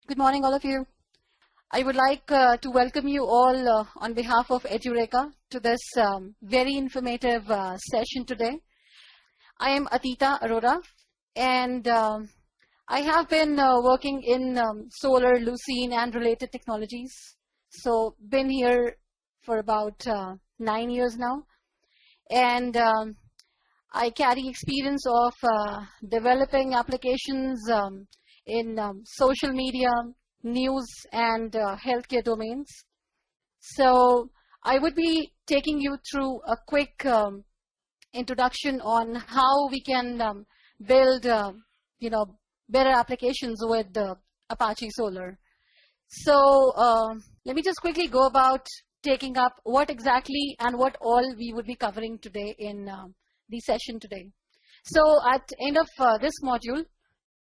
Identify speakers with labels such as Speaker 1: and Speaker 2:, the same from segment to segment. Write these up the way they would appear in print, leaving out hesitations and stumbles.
Speaker 1: Good morning, all of you. I would like to welcome you all on behalf of Edureka to this very informative session today. I am Atita Arora, and I have been working in Solr, Lucene, and related technologies. So, been here for about 9 years now, and I carry experience of developing applications in social media, news, and healthcare domains. So I would be taking you through a quick introduction on how we can build, better applications with Apache Solr. So let me just quickly go about taking up what exactly and what all we would be covering today in the session today. So at the end of this module,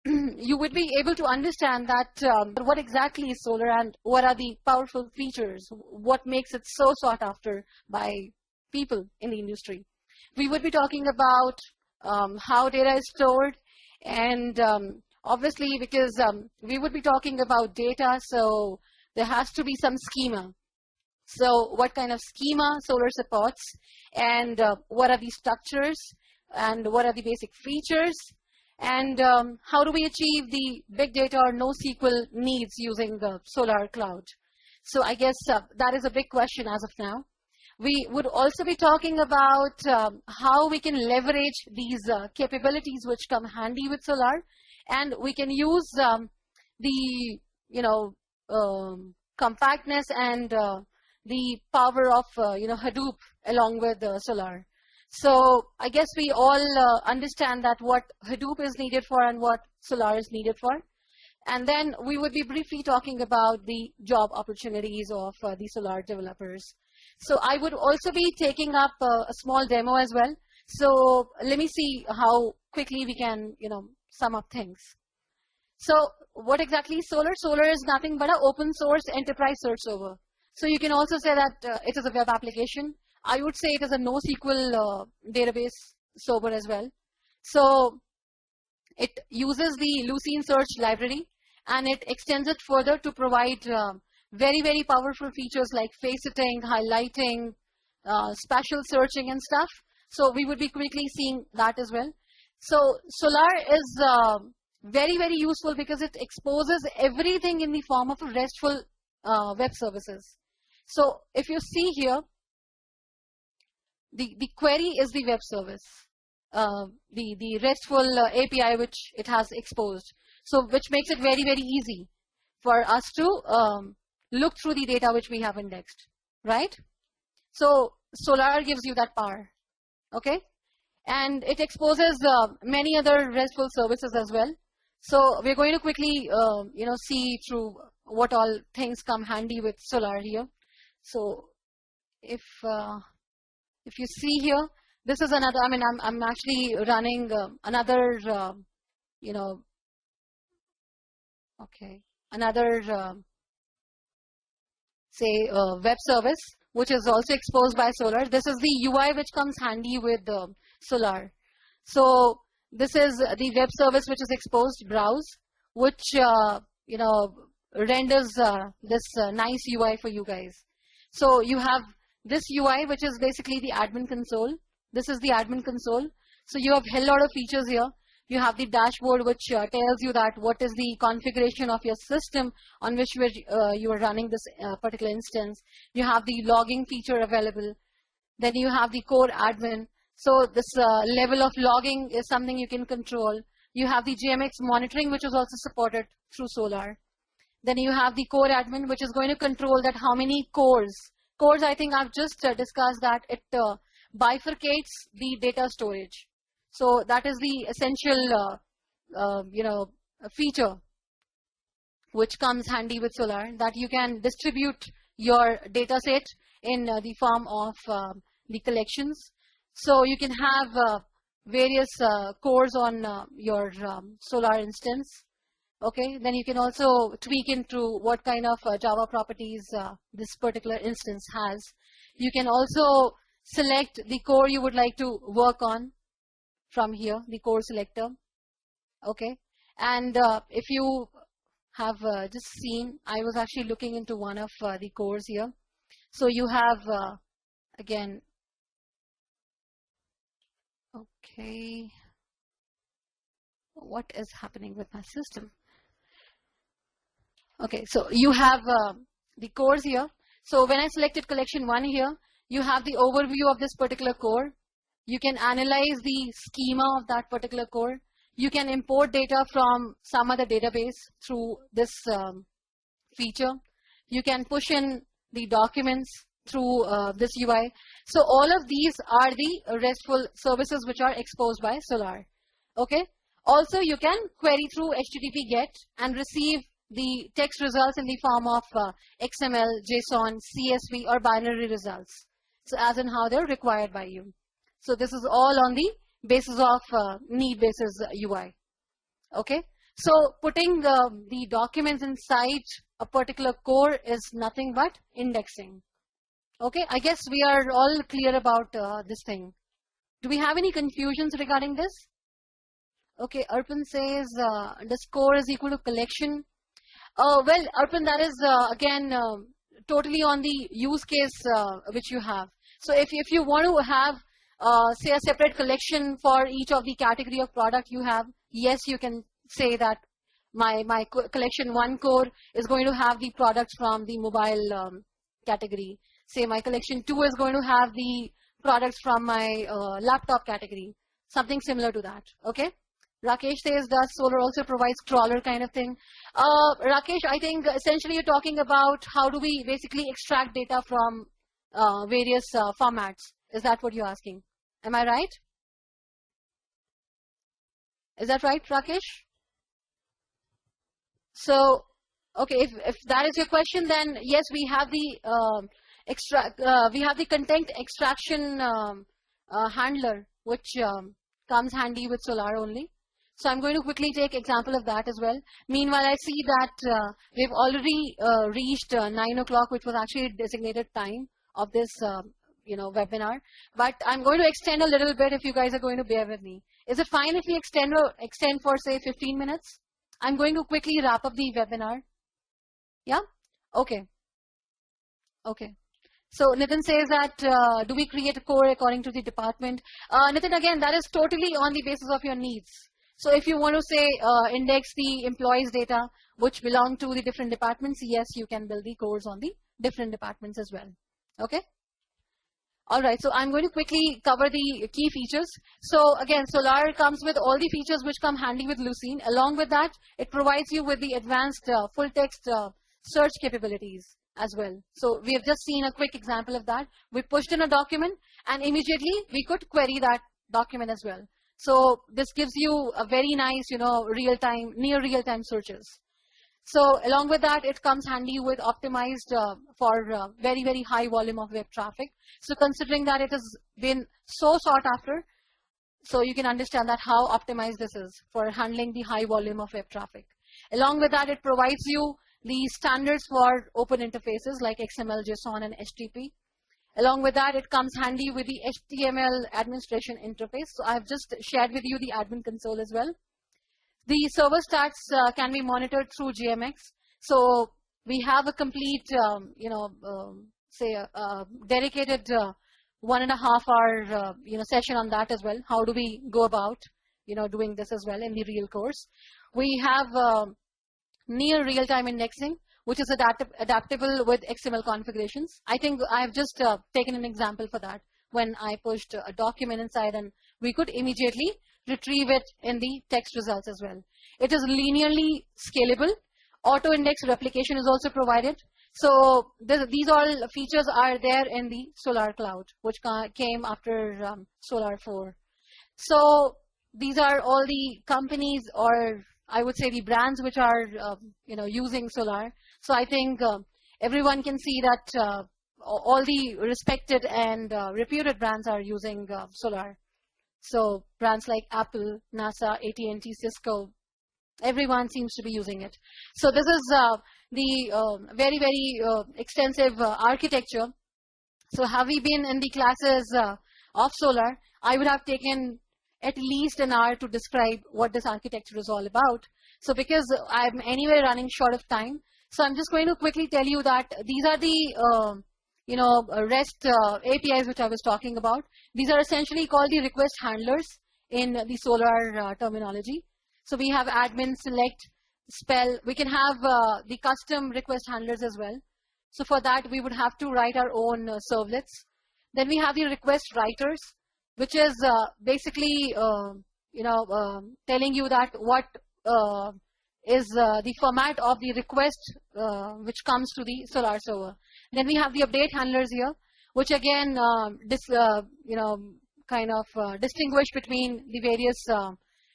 Speaker 1: you would be able to understand that what exactly is Solr and what are the powerful features, what makes it so sought after by people in the industry. We would be talking about how data is stored, and obviously because we would be talking about data, so there has to be some schema. So what kind of schema Solr supports, and what are the structures, and what are the basic features, and how do we achieve the big data or NoSQL needs using the SolrCloud? So I guess that is a big question as of now. We would also be talking about how we can leverage these capabilities which come handy with Solr, and we can use the compactness and the power of Hadoop along with Solr. So I guess we all understand that what Hadoop is needed for and what Solr is needed for. And then we would be briefly talking about the job opportunities of the Solr developers. So I would also be taking up a small demo as well. So let me see how quickly we can, sum up things. So what exactly is Solr? Solr is nothing but an open source enterprise search server. So you can also say that it is a web application. I would say it is a NoSQL database server as well. So it uses the Lucene Search Library, and it extends it further to provide very, very powerful features like faceting, highlighting, spatial searching and stuff. So we would be quickly seeing that as well. So Solr is very, very useful because it exposes everything in the form of a RESTful web services. So if you see here, the query is the web service, the RESTful API which it has exposed. So which makes it very, very easy for us to look through the data which we have indexed, right? So Solr gives you that power, okay? And it exposes many other RESTful services as well. So we're going to quickly, see through what all things come handy with Solr here. So if you see here, this is another, I'm actually running another, another, say, web service, which is also exposed by Solr. This is the UI which comes handy with Solr. So this is the web service which is exposed, browse, which, renders this nice UI for you guys. So you have this UI, which is basically the admin console. This is the admin console. So you have a hell lot of features here. You have the dashboard, which tells you that what is the configuration of your system on which you are running this particular instance. You have the logging feature available. Then you have the core admin. So this level of logging is something you can control. You have the GMX monitoring, which is also supported through Solr. Then you have the core admin, which is going to control that how many cores. Cores, I think I've just discussed that it bifurcates the data storage. So that is the essential, feature which comes handy with Solr, that you can distribute your data set in the form of the collections. So you can have various cores on your Solr instance. Okay, then you can also tweak into what kind of Java properties this particular instance has. You can also select the core you would like to work on from here, the core selector. Okay, and if you have just seen, I was actually looking into one of the cores here. So you have, again, okay, what is happening with my system? Okay, so you have the cores here. So when I selected collection 1 here, you have the overview of this particular core. You can analyze the schema of that particular core. You can import data from some other database through this feature. You can push in the documents through this UI. So all of these are the RESTful services which are exposed by Solr. Okay. Also, you can query through HTTP GET and receive the text results in the form of XML, JSON, CSV, or binary results. So as in how they're required by you. So this is all on the basis of need basis UI. Okay. So putting the documents inside a particular core is nothing but indexing. Okay. I guess we are all clear about this thing. Do we have any confusions regarding this? Okay. Arpan says this core is equal to collection. Well, Arpan, that is again totally on the use case which you have. So if you want to have say a separate collection for each of the category of product you have, yes, you can say that my collection 1 core is going to have the products from the mobile category. Say my collection 2 is going to have the products from my laptop category. Something similar to that. Okay. Rakesh says, does Solr also provides crawler kind of thing? Rakesh, I think essentially you're talking about how do we basically extract data from various formats. Is that what you're asking? Am I right? Is that right, Rakesh? So, okay, if that is your question, then yes, we have the we have the content extraction handler, which comes handy with Solr only. So I'm going to quickly take example of that as well. Meanwhile, I see that we've already reached 9 o'clock, which was actually a designated time of this webinar. But I'm going to extend a little bit if you guys are going to bear with me. Is it fine if we extend for say 15 minutes? I'm going to quickly wrap up the webinar. Yeah? Okay. Okay. So Nitin says that do we create a core according to the department? Nitin, again, that is totally on the basis of your needs. So if you want to say index the employees data which belong to the different departments, yes, you can build the cores on the different departments as well. Okay. All right. So I'm going to quickly cover the key features. So again, Solr comes with all the features which come handy with Lucene. Along with that, it provides you with the advanced full text search capabilities as well. So we have just seen a quick example of that. We pushed in a document and immediately we could query that document as well. So this gives you a very nice, real-time, near real-time searches. So along with that, it comes handy with optimized for very, very high volume of web traffic. So considering that it has been so sought after, so you can understand that how optimized this is for handling the high volume of web traffic. Along with that, it provides you the standards for open interfaces like XML, JSON, and HTTP. Along with that, it comes handy with the HTML administration interface. So I've just shared with you the admin console as well. The server stats can be monitored through GMX. So we have a complete, say a dedicated 1.5 hour, session on that as well. How do we go about, doing this as well in the real course? We have near real-time indexing, which is adaptable with XML configurations. I think I've just taken an example for that when I pushed a document inside and we could immediately retrieve it in the text results as well. It is linearly scalable. Auto-index replication is also provided. So these all features are there in the SolrCloud, which came after Solr 4. So these are all the companies, or I would say the brands which are using Solr. So I think everyone can see that all the respected and reputed brands are using Solr. So brands like Apple, NASA, AT&T, Cisco, everyone seems to be using it. So this is the very, very extensive architecture. So have we been in the classes of Solr? I would have taken at least an hour to describe what this architecture is all about. So because I'm anyway running short of time, so I'm just going to quickly tell you that these are the REST APIs which I was talking about. These are essentially called the request handlers in the Solr terminology. So we have admin, select, spell. We can have the custom request handlers as well. So for that, we would have to write our own servlets. Then we have the request writers, which is basically telling you that what is the format of the request which comes to the Solr server. Then we have the update handlers here, which again distinguish between the various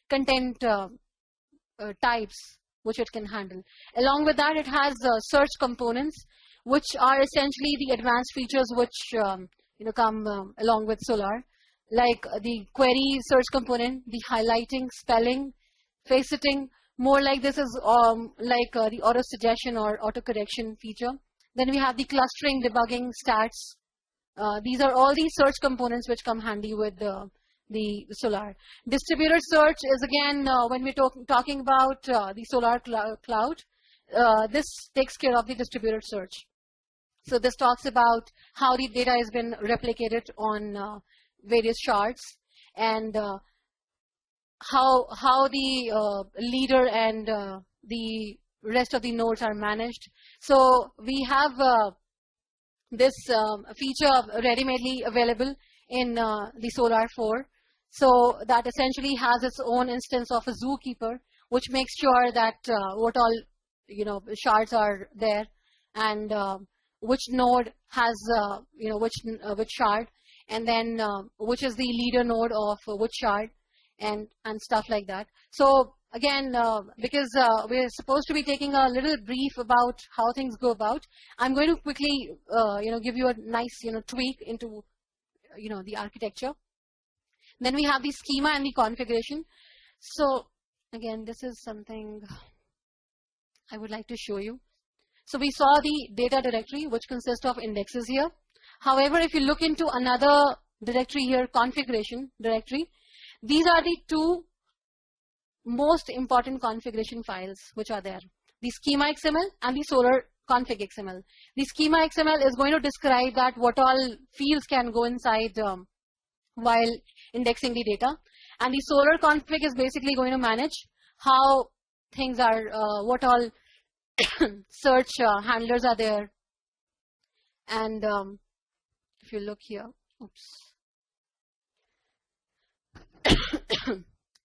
Speaker 1: content types which it can handle. Along with that, it has search components, which are essentially the advanced features which come along with Solr, like the query search component, the highlighting, spelling, faceting. More like this is the auto suggestion or auto correction feature. Then we have the clustering, debugging, stats. These are all the search components which come handy with the Solr. Distributed search is again when we're talking about the SolrCloud. This takes care of the distributed search. So this talks about how the data has been replicated on various shards, and how the leader and the rest of the nodes are managed. So we have this feature ready-madely available in the Solr 4. So that essentially has its own instance of a zookeeper, which makes sure that what all shards are there, and which node has which shard, and then which is the leader node of which shard, and stuff like that. So again, because we're supposed to be taking a little brief about how things go about, I'm going to quickly give you a nice tweak into the architecture. Then we have the schema and the configuration. So again, this is something I would like to show you. So we saw the data directory, which consists of indexes here. However, if you look into another directory here, configuration directory, these are the two most important configuration files which are there: the schema XML and the Solr config XML. The schema XML is going to describe that what all fields can go inside while indexing the data, and the Solr config is basically going to manage how things are, what all search handlers are there. And if you look here, oops.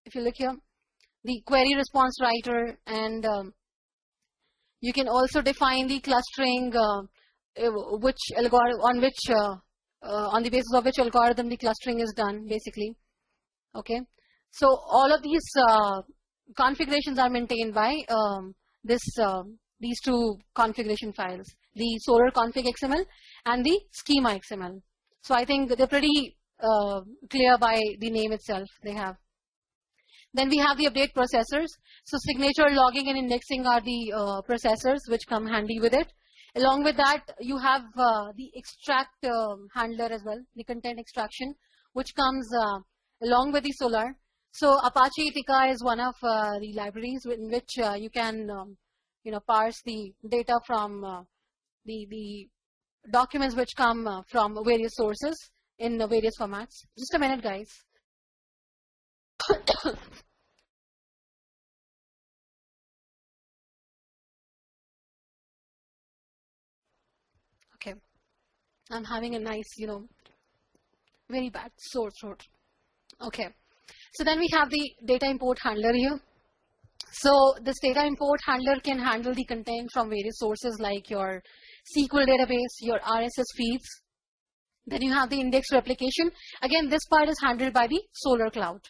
Speaker 1: If you look here, the query response writer, and you can also define the clustering, which algorithm on the basis of which algorithm the clustering is done, basically. Okay, so all of these configurations are maintained by these two configuration files, the Solr config XML and the schema XML. So I think they're pretty clear by the name itself they have. Then we have the update processors. So signature, logging, and indexing are the processors which come handy with it. Along with that, you have the extract handler as well, the content extraction, which comes along with the Solr. So Apache Edureka is one of the libraries in which you can parse the data from the documents which come from various sources in various formats. Just a minute, guys. Okay, I'm having a nice, very bad sore throat. Okay, so then we have the data import handler here. So this data import handler can handle the content from various sources like your SQL database, your RSS feeds. Then you have the index replication. Again, this part is handled by the SolrCloud.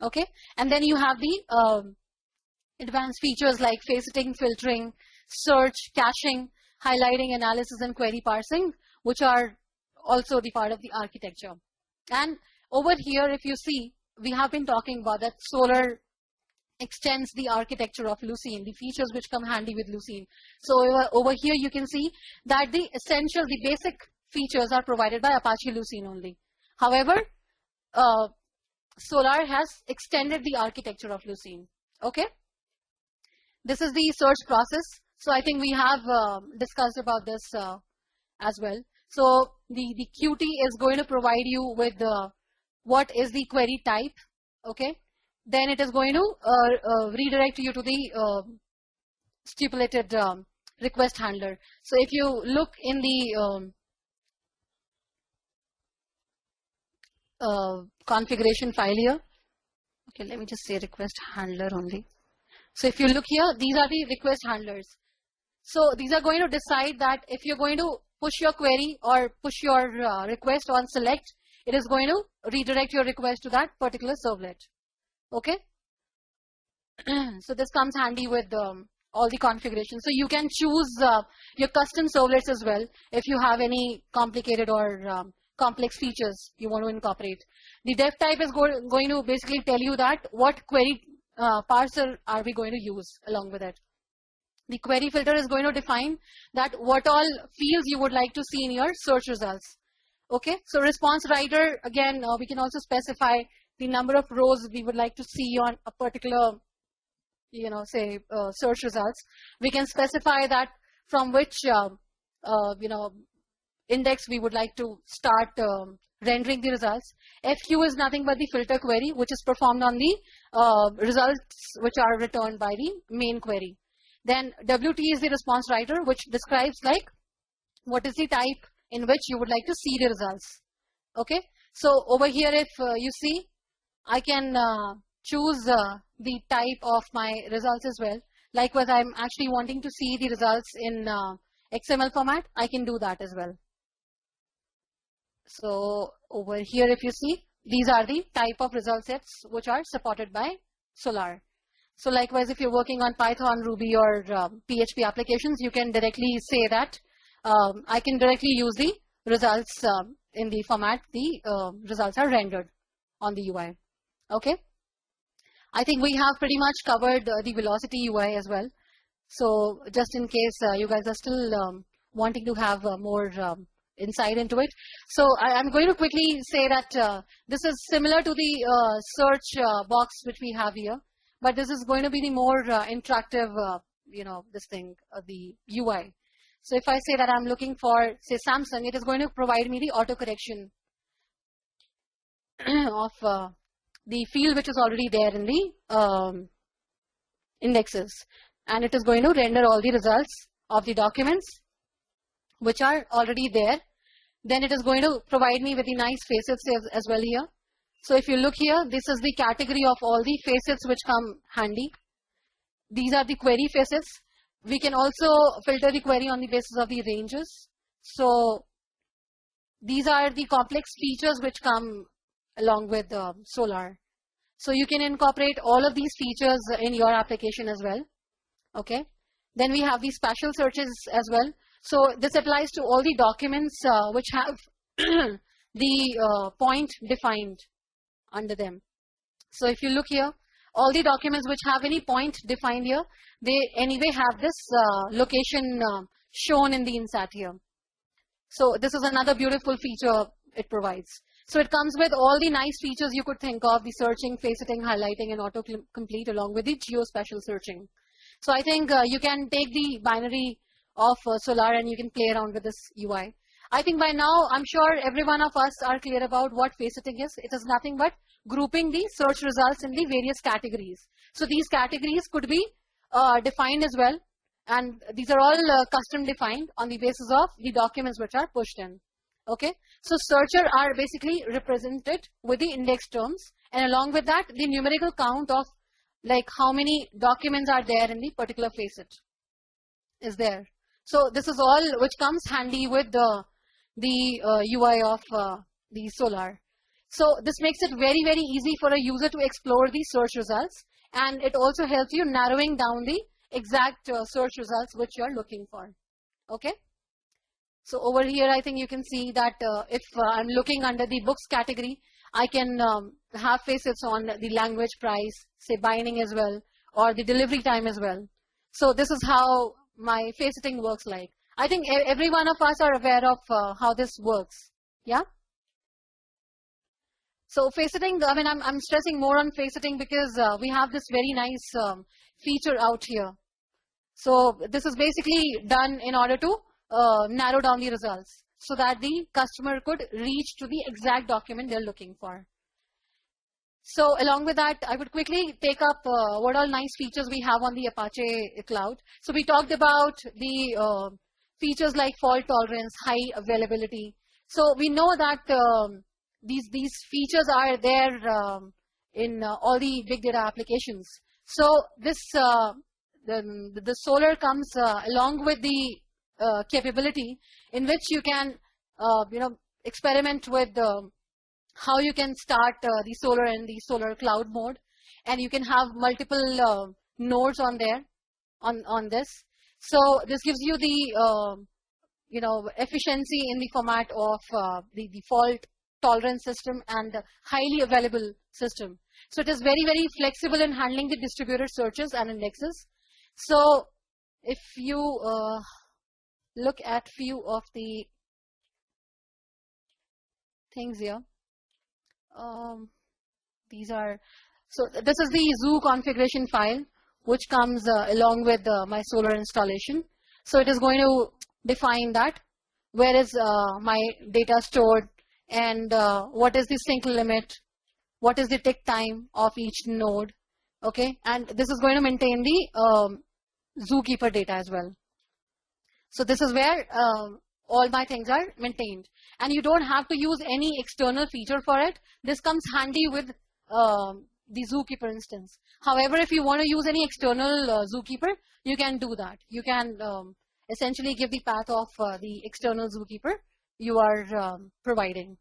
Speaker 1: Okay, and then you have the advanced features like faceting, filtering, search, caching, highlighting, analysis, and query parsing, which are also the part of the architecture. And over here, if you see, we have been talking about that Solr extends the architecture of Lucene, the features which come handy with Lucene. So over here, you can see that the essential, the basic features are provided by Apache Lucene only. However, Solr has extended the architecture of Lucene. Okay. This is the search process. So I think we have discussed about this as well. So the Qt is going to provide you with what is the query type, okay? Then it is going to redirect you to the stipulated request handler. So if you look in the configuration file here, okay, let me just say request handler only. So if you look here, these are the request handlers. So these are going to decide that if you're going to push your query or push your request on select, it is going to redirect your request to that particular servlet. Okay. So this comes handy with all the configurations. So you can choose your custom servlets as well if you have any complicated or complex features you want to incorporate. The def type is going to basically tell you that what query parser are we going to use along with it. The query filter is going to define that what all fields you would like to see in your search results. Okay, so response writer, again, we can also specify the number of rows we would like to see on a particular, say search results. We can specify that from which, index we would like to start rendering the results. FQ is nothing but the filter query, which is performed on the results which are returned by the main query. Then WT is the response writer, which describes like what is the type in which you would like to see the results. Okay, so over here, if you see, I can choose the type of my results as well. Likewise, I'm actually wanting to see the results in XML format. I can do that as well. So over here, if you see, these are the type of result sets which are supported by Solr. So likewise, if you're working on Python, Ruby, or PHP applications, you can directly say that I can directly use the results in the format the results are rendered on the UI. Okay. I think we have pretty much covered the velocity UI as well. So just in case you guys are still wanting to have more insight into it. So I'm going to quickly say that this is similar to the search box which we have here, but this is going to be the more interactive, this thing, the UI. So if I say that I'm looking for, say, Samsung, it is going to provide me the auto correction of the field which is already there in the indexes, and it is going to render all the results of the documents which are already there. Then it is going to provide me with the nice facets as well here. So if you look here, this is the category of all the facets which come handy. These are the query facets. We can also filter the query on the basis of the ranges. So these are the complex features which come along with Solr. So you can incorporate all of these features in your application as well. Okay. Then we have these spatial searches as well. So this applies to all the documents which have the point defined under them. So if you look here, all the documents which have any point defined here, they anyway have this location shown in the insert here. So this is another beautiful feature it provides. So it comes with all the nice features you could think of, the searching, faceting, highlighting, and autocomplete, along with the geospatial searching. So I think you can take the binary of Solr and you can play around with this UI. I think by now, I'm sure every one of us are clear about what faceting is. It is nothing but grouping the search results in the various categories. So these categories could be defined as well. And these are all custom defined on the basis of the documents which are pushed in. Okay. So searcher are basically represented with the index terms. And along with that, the numerical count of like how many documents are there in the particular facet is there. So this is all which comes handy with the UI of the Solr. So this makes it very, very easy for a user to explore the search results, and it also helps you narrowing down the exact search results which you are looking for. Okay. So over here, I think you can see that if I'm looking under the books category, I can have facets on the language, price, say binding as well, or the delivery time as well. So this is how my faceting works like. I think every one of us are aware of how this works. Yeah. So faceting, I mean, I'm stressing more on faceting because we have this very nice feature out here. So this is basically done in order to narrow down the results so that the customer could reach to the exact document they're looking for. So along with that, I would quickly take up what all nice features we have on the Apache cloud. So we talked about the features like fault tolerance, high availability. So we know that these features are there in all the big data applications. So this the Solr comes along with the capability in which you can experiment with how you can start the Solr in the SolrCloud mode, and you can have multiple nodes on there on this. So this gives you the efficiency in the format of the default tolerance system and the highly available system. So it is very, very flexible in handling the distributed searches and indexes. So if you look at few of the things here, these are, so this is the zoo configuration file which comes along with my Solr installation. So it is going to define that where is my data stored, and what is the sync limit, what is the tick time of each node, okay, and this is going to maintain the zookeeper data as well. So this is where all my things are maintained, and you don't have to use any external feature for it. This comes handy with the zookeeper instance. However, if you want to use any external zookeeper, you can do that. You can essentially give the path of the external zookeeper you are providing.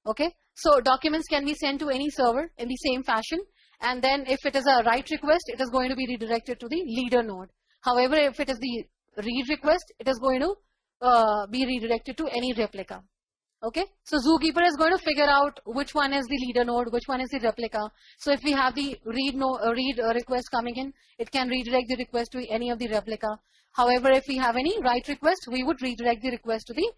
Speaker 1: Okay, so documents can be sent to any server in the same fashion, and then if it is a write request, it is going to be redirected to the leader node. However, if it is the read request, it is going to be redirected to any replica. Okay, so zookeeper is going to figure out which one is the leader node, which one is the replica. So if we have the read request coming in, it can redirect the request to any of the replica. However, if we have any write request, we would redirect the request to the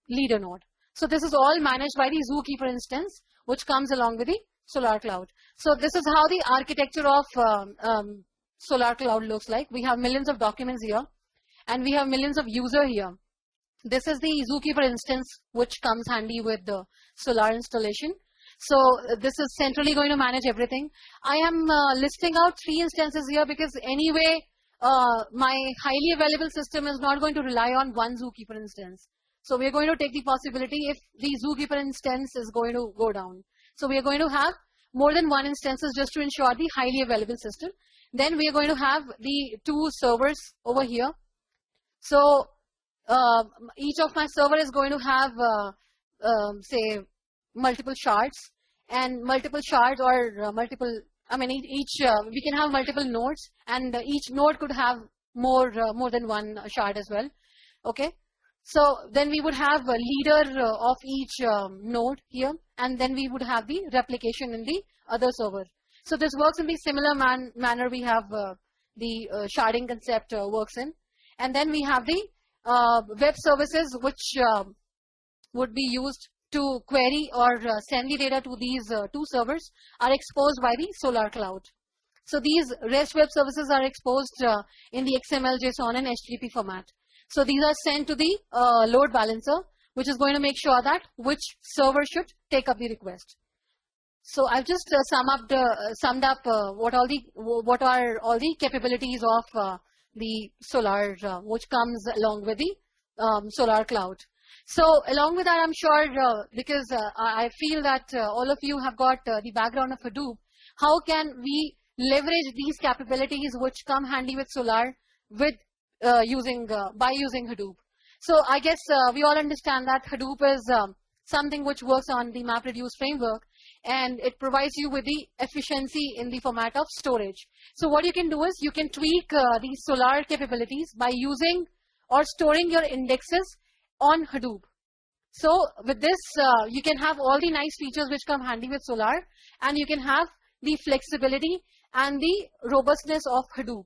Speaker 1: leader node. So this is all managed by the zookeeper instance, which comes along with the SolrCloud. So this is how the architecture of SolrCloud looks like. We have millions of documents here, and we have millions of users here. This is the zookeeper instance, which comes handy with the Solr installation. So this is centrally going to manage everything. I am listing out 3 instances here because anyway, my highly available system is not going to rely on one zookeeper instance. So we are going to take the possibility if the zookeeper instance is going to go down. So we are going to have more than one instances just to ensure the highly available system. Then we are going to have the 2 servers over here. So each of my server is going to have say multiple shards, and multiple shards or multiple, I mean each we can have multiple nodes, and each node could have more than one shard as well. Okay, so then we would have a leader of each node here, and then we would have the replication in the other server. So this works in the similar manner we have the sharding concept works in. And then we have the web services which would be used to query or send the data to these 2 servers are exposed by the SolrCloud. So these REST web services are exposed in the XML, JSON and HTTP format. So these are sent to the load balancer, which is going to make sure that which server should take up the request. So I've just summed up what are all the capabilities of the Solr, which comes along with the SolrCloud. So along with that, I'm sure because I feel that all of you have got the background of Hadoop, how can we leverage these capabilities which come handy with Solr with by using Hadoop? So I guess we all understand that Hadoop is something which works on the MapReduce framework, and it provides you with the efficiency in the format of storage. So what you can do is you can tweak the Solr capabilities by using or storing your indexes on Hadoop. So with this, you can have all the nice features which come handy with Solr, and you can have the flexibility and the robustness of Hadoop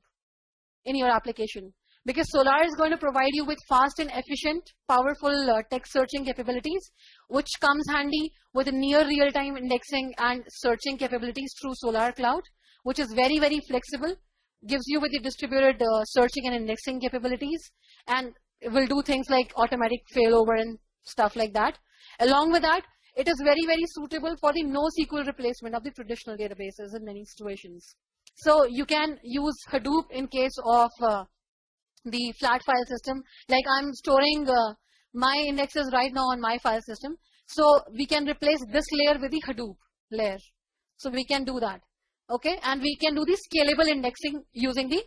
Speaker 1: in your application. Because Solr is going to provide you with fast and efficient, powerful text searching capabilities, which comes handy with near real-time indexing and searching capabilities through SolrCloud, which is very, very flexible, gives you with the distributed searching and indexing capabilities, and it will do things like automatic failover and stuff like that. Along with that, it is very, very suitable for the NoSQL replacement of the traditional databases in many situations. So you can use Hadoop in case of the flat file system. Like I'm storing my indexes right now on my file system. So we can replace this layer with the Hadoop layer. So we can do that. Okay, and we can do the scalable indexing using the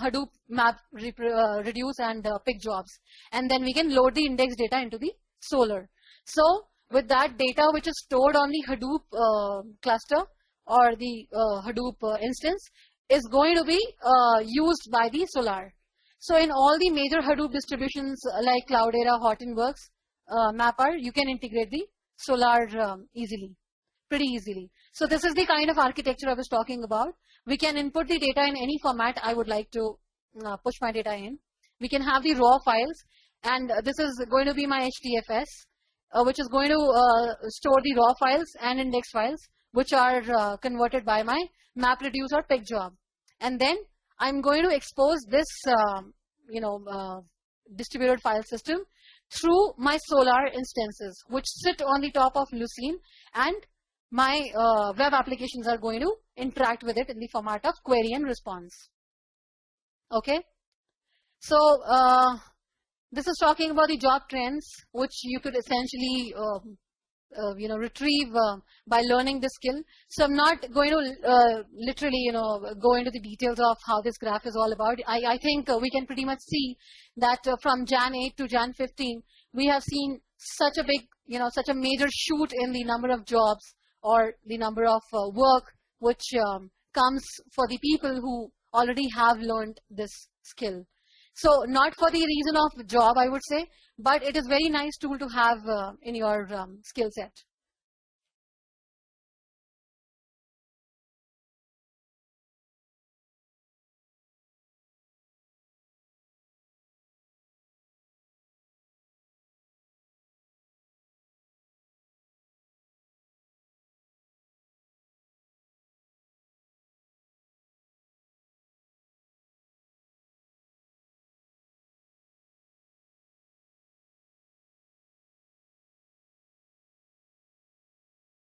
Speaker 1: Hadoop map reduce and pick jobs. And then we can load the index data into the Solr. So with that data which is stored on the Hadoop cluster or the Hadoop instance is going to be used by the Solr. So in all the major Hadoop distributions like Cloudera, Hortonworks, Mapr, you can integrate the Solr easily, pretty easily. So this is the kind of architecture I was talking about. We can input the data in any format I would like to push my data in. We can have the raw files, and this is going to be my HDFS, which is going to store the raw files and index files, which are converted by my MapReduce or pick job. And then I'm going to expose this, distributed file system through my Solr instances, which sit on the top of Lucene, and my web applications are going to interact with it in the format of query and response. Okay. So this is talking about the job trends, which you could essentially retrieve by learning this skill. So I'm not going to literally go into the details of how this graph is all about. I think we can pretty much see that from Jan 8 to Jan 15 we have seen such a big, such a major shoot in the number of jobs or the number of work which comes for the people who already have learned this skill. So not for the reason of job, I would say, but it is very nice tool to have in your skill set.